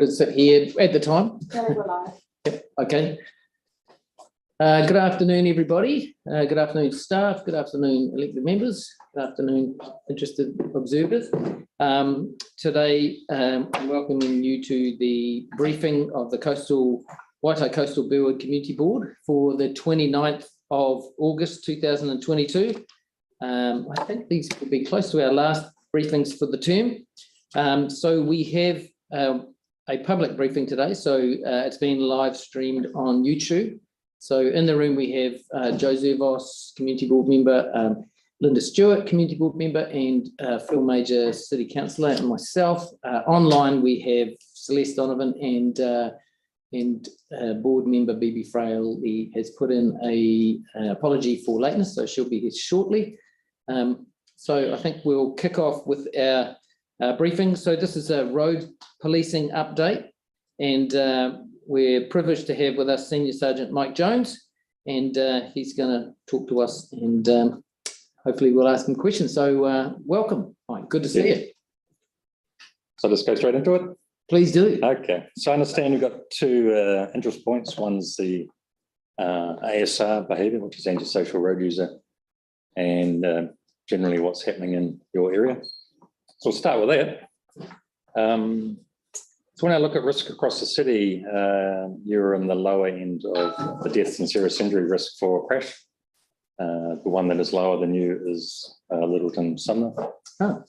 to sit here at the time. Very well. Yep. Okay. Good afternoon, everybody. Good afternoon, staff. Good afternoon, elected members. Good afternoon, interested observers. Today, I'm welcoming you to the briefing of the Waitai Coastal-Burwood Community Board for the 29th of August 2022. I think these will be close to our last briefings for the term. So we have a public briefing today. So it's been live streamed on YouTube. So in the room we have Joe Zervos, Community Board Member, Linda Stewart, Community Board Member, and Phil Major, City Councillor, and myself. Online we have Celeste Donovan and Board Member Bibi Frail. He has put in an apology for lateness, so she'll be here shortly. So I think we'll kick off with our briefing. So this is a road policing update, and we're privileged to have with us Senior Sergeant Mike Jones, and he's going to talk to us, and hopefully we'll ask him questions. So welcome, Mike. Good to see you. So let's go straight into it. Please do. Okay. So I understand you've got two interest points. One's the ASR behaviour, which is antisocial road user, and generally what's happening in your area. So we'll start with that. So when I look at risk across the city, you're in the lower end of the death and serious injury risk for crash. The one that is lower than you is Littleton Sumner. Oh.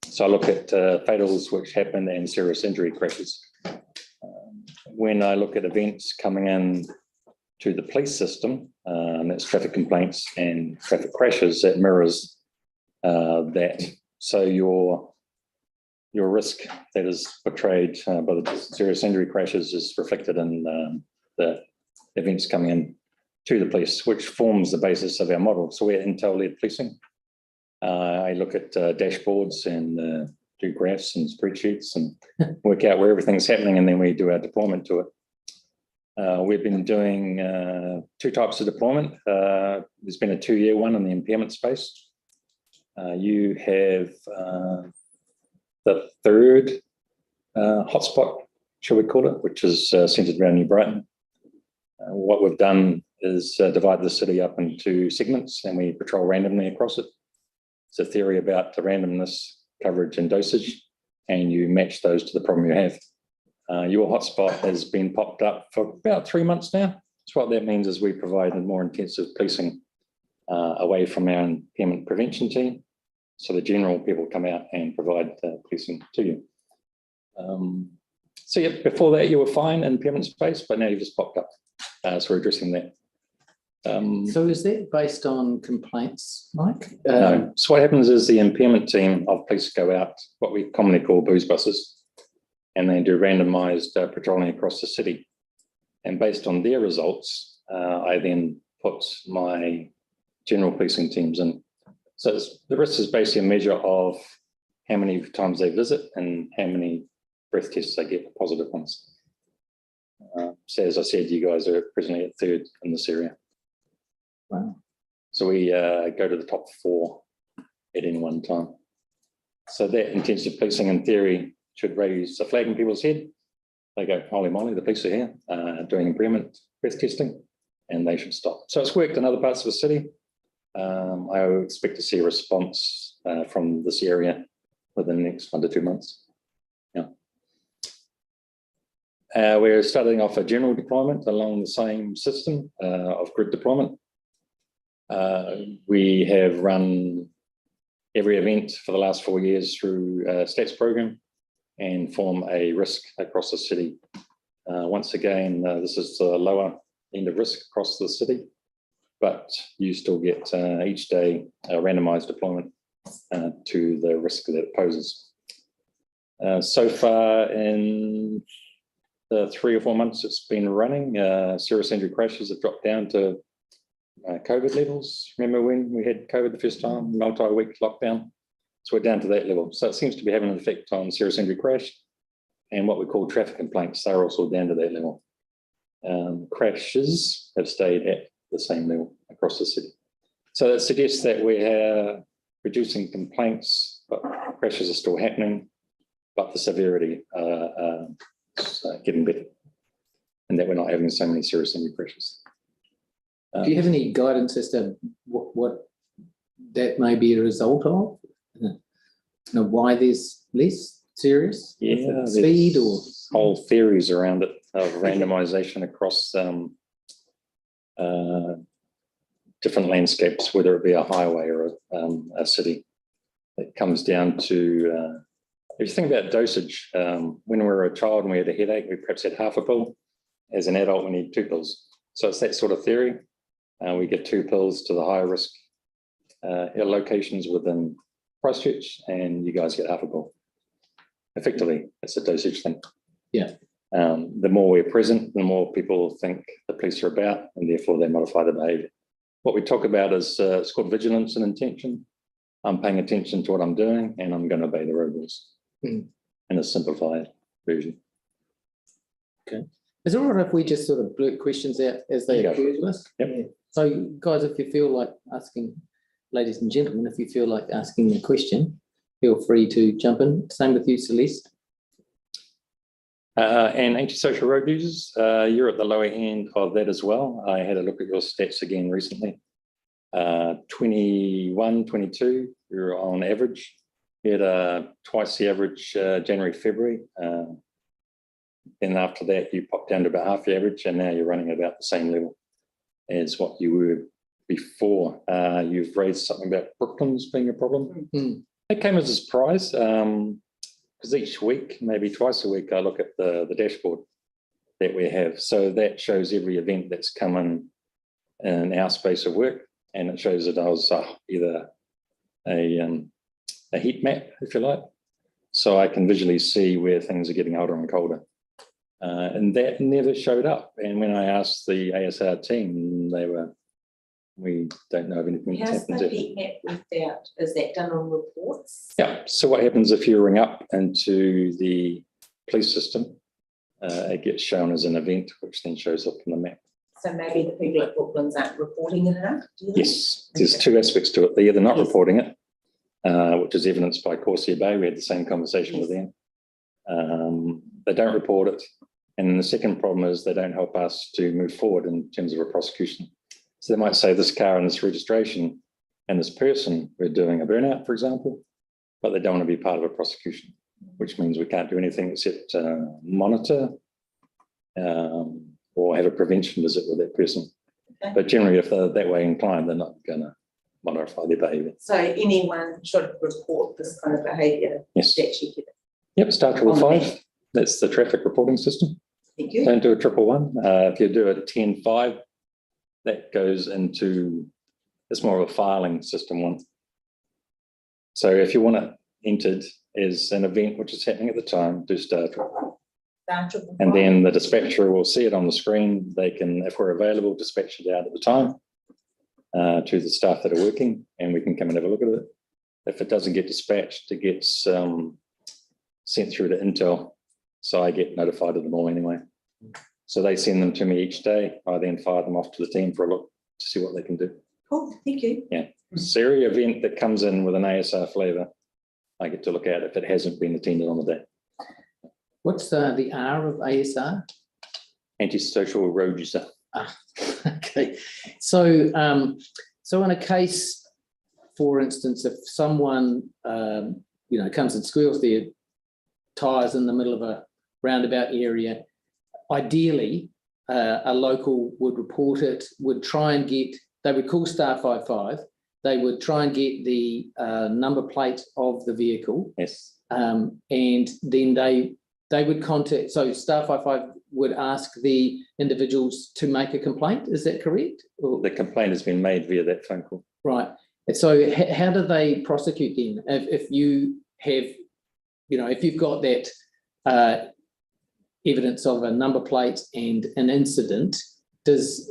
So I look at fatals which happen and serious injury crashes. When I look at events coming in to the police system, that's traffic complaints and traffic crashes, that mirrors that. So your risk that is portrayed by the serious injury crashes is reflected in the events coming in to the police, which forms the basis of our model. So we're intel-led policing. I look at dashboards and do graphs and spreadsheets and work out where everything's happening, and then we do our deployment to it. We've been doing two types of deployment. There's been a 2-year one in the impairment space. You have the third hotspot, shall we call it, which is centred around New Brighton. What we've done is divide the city up into segments, and we patrol randomly across it. It's a theory about the randomness, coverage and dosage, and you match those to the problem you have. Your hotspot has been popped up for about 3 months now. So what that means is we provide a more intensive policing away from our impairment prevention team. So the general people come out and provide policing to you. So yeah, before that you were fine in impairment space, but now you've just popped up. So we're addressing that. So is that based on complaints, Mike? No. So what happens is the impairment team of police go out, what we commonly call booze buses, and they do randomised patrolling across the city. And based on their results, I then put my general policing teams in. So the risk is basically a measure of how many times they visit and how many breath tests they get, positive ones. So as I said, you guys are presently at third in this area. Wow. So we go to the top 4 at any one time. So that intensive policing in theory should raise a flag in people's head. They go, holy moly, the police are here doing impairment breath testing, and they should stop. So it's worked in other parts of the city. I would expect to see a response from this area within the next 1 to 2 months. Yeah. We're starting off a general deployment along the same system of grid deployment. We have run every event for the last 4 years through a stats program and form a risk across the city. Once again, this is the lower end of risk across the city, but you still get each day a randomised deployment to the risk that it poses. So far in the 3 or 4 months it's been running, serious injury crashes have dropped down to COVID levels. Remember when we had COVID the first time, multi-week lockdown? So we're down to that level. So it seems to be having an effect on serious injury crash, and what we call traffic complaints, they're also down to that level. Crashes have stayed at the same level across the city. So that suggests that we're reducing complaints, but crashes are still happening, but the severity are getting better, and that we're not having so many serious injury crashes. Do you have any guidance as to what that may be a result of? Why there's less serious? Yeah, speed or whole theories around it of randomization across different landscapes, whether it be a highway or a city. It comes down to, if you think about dosage, when we were a child and we had a headache, we perhaps had half a pill. As an adult, we need 2 pills. So it's that sort of theory. We give 2 pills to the higher risk locations within Christchurch, and you guys get half a pill. Effectively, it's a dosage thing. Yeah. The more we're present, the more people think the police are about, and therefore they modify the behaviour. What we talk about is it's called vigilance and intention. I'm paying attention to what I'm doing, and I'm going to obey the road rules in a simplified version. Okay. Is it all right if we just sort of blurt questions out as they occur to us? Yep. Yeah. So, guys, if you feel like asking, ladies and gentlemen, if you feel like asking a question, feel free to jump in. Same with you, Celeste. And antisocial road users, you're at the lower end of that as well. I had a look at your stats again recently. 21, 22, you're on average. You had twice the average January, February. Then after that, you popped down to about half the average, and now you're running about the same level as what you were before. You've raised something about Brooklands being a problem. That came as a surprise. Because each week, maybe twice a week, I look at the dashboard that we have. So that shows every event that's come in our space of work, and it shows that I was either a heat map, if you like. So I can visually see where things are getting older and colder. And that never showed up. And when I asked the ASR team, we don't know of anything that's happened. How's the heat map worked out? Is that done on reports? Yeah. So what happens if you ring up into the police system? It gets shown as an event, which then shows up on the map. So maybe the people at Brooklands aren't reporting it enough? Do you think? Yes. There's 2 aspects to it. They're either not reporting it, which is evidenced by Corsair Bay. We had the same conversation with them. They don't report it. And the second problem is they don't help us to move forward in terms of a prosecution. So they might say this car and this registration and this person, we're doing a burnout, for example, but they don't want to be part of a prosecution, which means we can't do anything except monitor or have a prevention visit with that person. Okay. But generally, if they're that way inclined, they're not going to modify their behaviour. So anyone should report this kind of behaviour? Yes. That you get it. Yep, star 555. That's the traffic reporting system. Thank you. Don't do a 111. If you do a 10-5, that goes into, it's more of a filing system one. So if you want it entered as an event which is happening at the time, do star 555. And then the dispatcher will see it on the screen. They can, if we're available, dispatch it out at the time to the staff that are working, and we can come and have a look at it. If it doesn't get dispatched, it gets sent through to Intel. So I get notified of them all anyway. So they send them to me each day. I then fire them off to the team for a look to see what they can do. Cool, thank you. Yeah. Every event that comes in with an ASR flavour, I get to look at if it hasn't been attended on the day. What's the R of ASR? Antisocial road user. Okay. So, so in a case, for instance, if someone comes and squeals their tyres in the middle of a roundabout area, ideally, a local would report it, would try and they would call star 55, they would try and get the number plate of the vehicle. Yes. And then they would contact, so star 55 would ask the individuals to make a complaint, is that correct? Or, the complaint has been made via that phone call. right. So how do they prosecute then? If you have, if you've got that evidence of a number plate and an incident, what's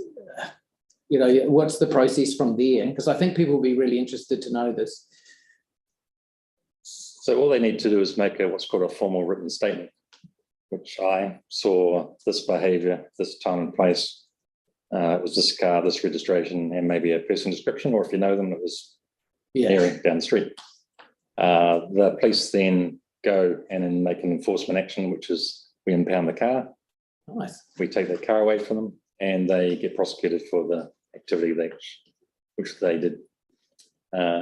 the process from there? Because I think people will be really interested to know this. So all they need to do is make what's called a formal written statement, which I saw this behaviour, this time and place. It was this car, this registration, and maybe a person description, or if you know them, it was area down the street. The police then go and make an enforcement action, which is we impound the car, Nice. We take their car away from them and they get prosecuted for the activity which they did.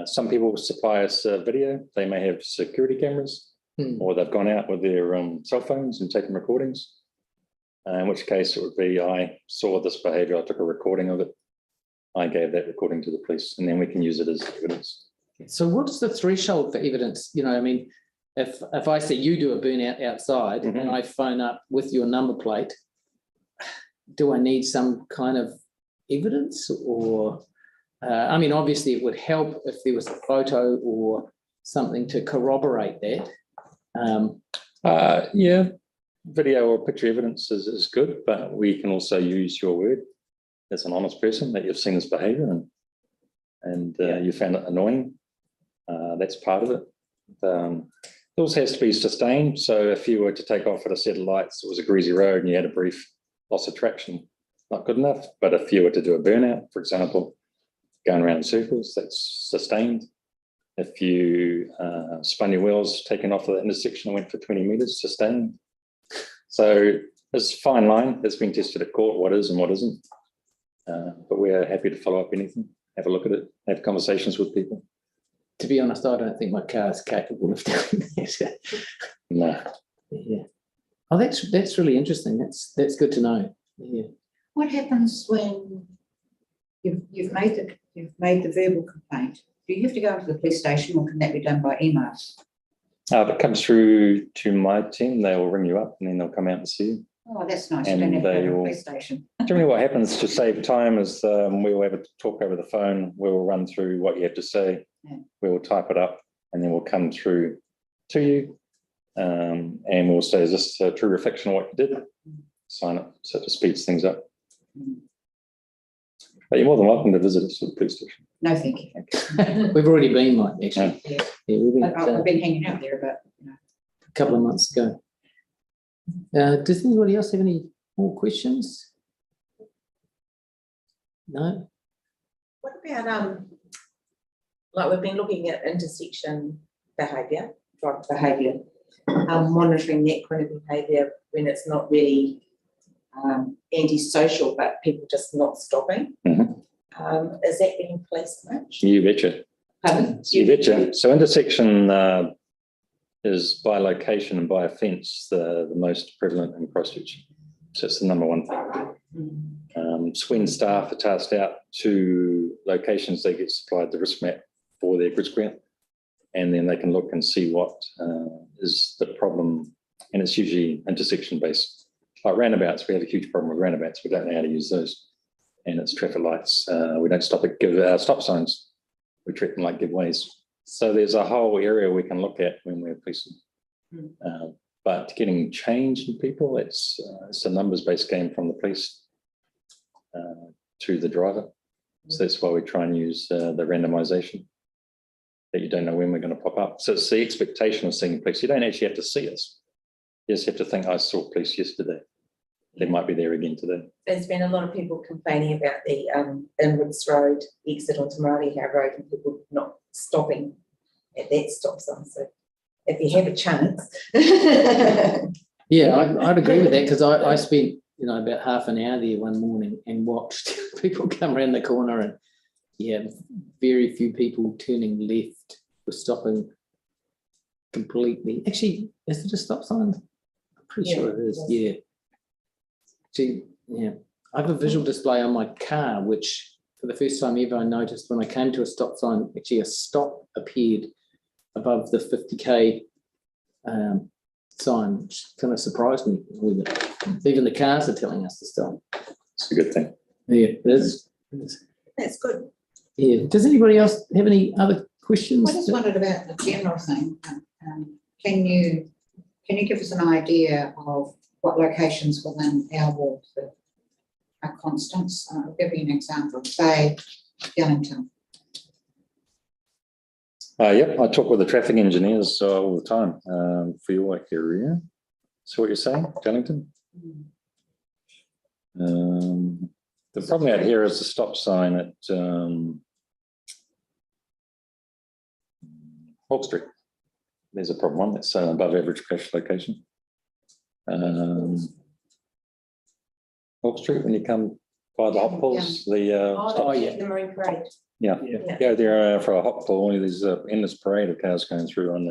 Some people supply us video. They may have security cameras or they've gone out with their cell phones and taken recordings. In which case it would be, I saw this behaviour, I took a recording of it. I gave that recording to the police and then we can use it as evidence. So what's the threshold for evidence? You know, I mean, if I say you do a burnout outside and I phone up with your number plate, do I need some kind of evidence or, I mean, obviously it would help if there was a photo or something to corroborate that. Yeah, video or picture evidence is good, but we can also use your word as an honest person that you've seen this behaviour and you found it annoying. That's part of it. It also has to be sustained. So if you were to take off at a set of lights, it was a greasy road and you had a brief loss of traction, not good enough. But if you were to do a burnout, for example, going around in circles, that's sustained. If you spun your wheels, taken off at the intersection and went for 20 metres, sustained. So it's a fine line. It's been tested at court, what is and what isn't. But we're happy to follow up anything, have a look at it, have conversations with people. To be honest, I don't think my car is capable of doing that. No. Yeah. Oh, that's really interesting. That's good to know. Yeah. What happens when you've made the verbal complaint? Do you have to go to the police station or can that be done by email? If it comes through to my team, they will ring you up and then they'll come out and see you. Oh, that's nice. You And don't have to go they to the will- police station. Generally what happens to save time is we will have a talk over the phone. We will run through what you have to say. Yeah. We will type it up and then we'll come through to you. And we'll say, is this a true reflection of what you did? Sign it. So it just speeds things up. But you're more than welcome to visit us at the police station. No, thank you. We've already been, Mike, actually. Yeah. Yeah, we've been I've been hanging out there, but a couple of months ago. Does anybody else have any more questions? No? What about, like we've been looking at intersection behaviour, driver behaviour, monitoring that kind of behaviour when it's not really antisocial, but people just not stopping. Is that being placed much? You betcha. Pardon? You betcha. So intersection is by location and by offence the most prevalent in Christchurch. So it's the number one thing. So when staff are tasked out to locations, they get supplied the risk map for their grid grant, and then they can look and see what is the problem, and it's usually intersection based. Like roundabouts, we have a huge problem with roundabouts. We don't know how to use those, and it's traffic lights. We don't stop at stop signs. We treat them like giveaways. So there's a whole area we can look at when we're policing. But getting change in people, it's a numbers-based game from the police to the driver. So that's why we try and use the randomisation, that you don't know when we're going to pop up. So it's the expectation of seeing police. You don't actually have to see us. You just have to think, I saw police yesterday. They might be there again today. There's been a lot of people complaining about the Inwards Road exit onto Māoriha Road and people not stopping at that stop sign. So if you have a chance. Yeah, I'd agree with that, because I spent, about half an hour there one morning and watched people come around the corner, and very few people turning left were stopping completely. Actually, is it a stop sign? I'm pretty sure it is. Yeah. Gee, yeah. I have a visual display on my car, which for the first time ever I noticed when I came to a stop sign, actually a stop appeared above the 50k sign, which kind of surprised me a little bit. Even the cars are telling us to stop. It's a good thing. Yeah, it is. That's good. Yeah. Does anybody else have any other questions? I just wondered about the general thing. Can you give us an idea of what locations within our ward that are constants? I'll give you an example. Say, Yellington. Yep, I talk with the traffic engineers all the time for your area. So what you're saying, Darlington? The problem out here is the stop sign at Hawke Street. There's a problem one that's above average crash location. Hawk Street when you come by the hot pools, The Marine Parade. yeah, Yeah. go there for a hot pool. There's an endless parade of cars going through on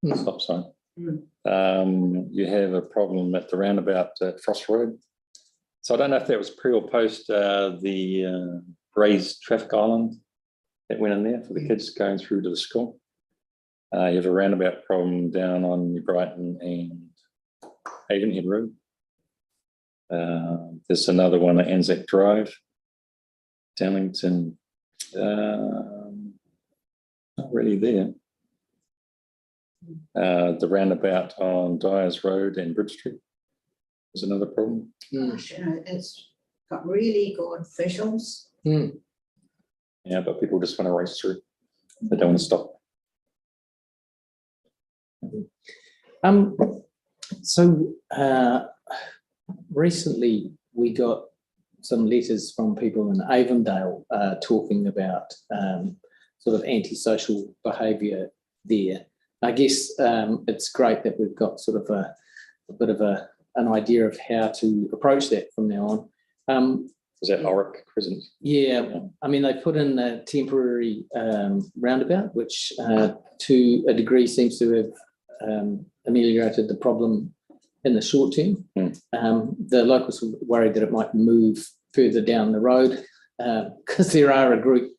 the stop sign. You have a problem at the roundabout at Frost Road. So I don't know if that was pre or post the raised traffic island that went in there for the kids going through to the school. You have a roundabout problem down on New Brighton and Havenhead Road. There's another one at Anzac Drive, Downington. Not really there. The roundabout on Dyers Road and Bridge Street is another problem. Gosh, you know, it's got really good visuals. Yeah, but people just want to race through. They don't want to stop. So recently we got some letters from people in Avondale talking about sort of antisocial behaviour there. I guess it's great that we've got sort of a bit of an idea of how to approach that from now on. Is that Oric Crescent? Yeah, I mean, they put in a temporary roundabout, which to a degree seems to have ameliorated the problem in the short term. The locals were worried that it might move further down the road because there are a group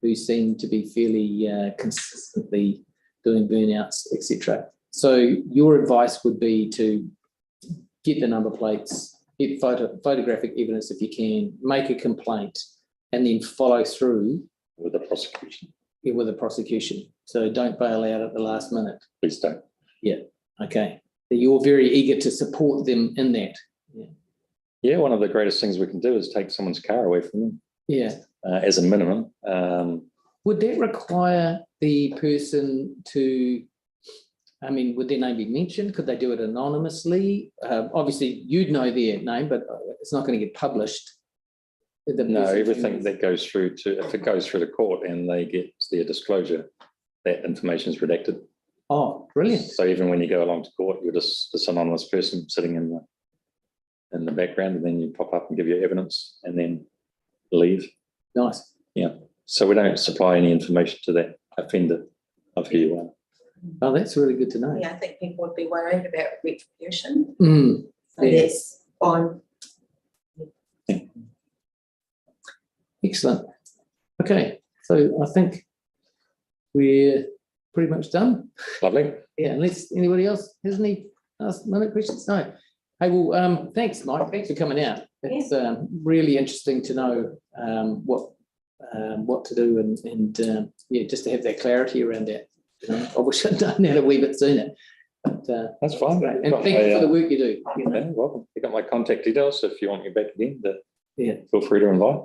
who seem to be fairly consistently doing burnouts, etc. So your advice would be to get the number plates, get photographic evidence if you can, make a complaint, and then follow through With the prosecution. with the prosecution. So don't bail out at the last minute. Please don't. Yeah, okay. You're very eager to support them in that. Yeah, one of the greatest things we can do is take someone's car away from them. Yeah. As a minimum. Would that require the person to, I mean, would their name be mentioned? Could they do it anonymously? Obviously, you'd know their name, but it's not going to get published. No, everything that goes through to, if it goes through the court and they get their disclosure, that information is redacted. Oh, brilliant. So even when you go along to court, you're just this anonymous person sitting in the background, and then you pop up and give your evidence and then leave. Nice. Yeah. So we don't supply any information to that offender of who you are. Oh, that's really good to know. Yeah, I think people would be worried about retribution. So Yeah. that's fine. Excellent. Okay, so I think we're pretty much done. Lovely. Yeah, unless anybody else has any last minute questions? No. Hey, well, thanks, Mike. Thanks for coming out. It's really interesting to know what to do and yeah, just to have that clarity around that. You know, I wish I'd done that a wee bit sooner. But That's fine. great. And thank you for the work you do. You know. Yeah, welcome. You got my contact details. If you want me back again, Yeah. feel free to invite.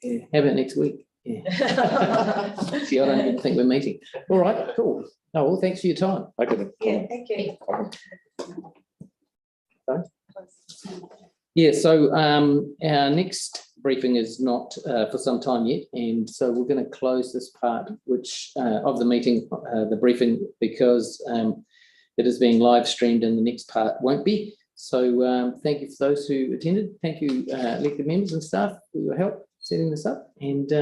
Yeah. How about next week? Yeah. See, I don't even think we're meeting. All right, cool. Oh, well, thanks for your time. Okay. Then. Yeah, thank you. Yeah, so our next briefing is not for some time yet, and so we're going to close this part which of the meeting, the briefing, because it is being live streamed and the next part won't be. So thank you for those who attended. Thank you, elected members and staff, for your help setting this up, and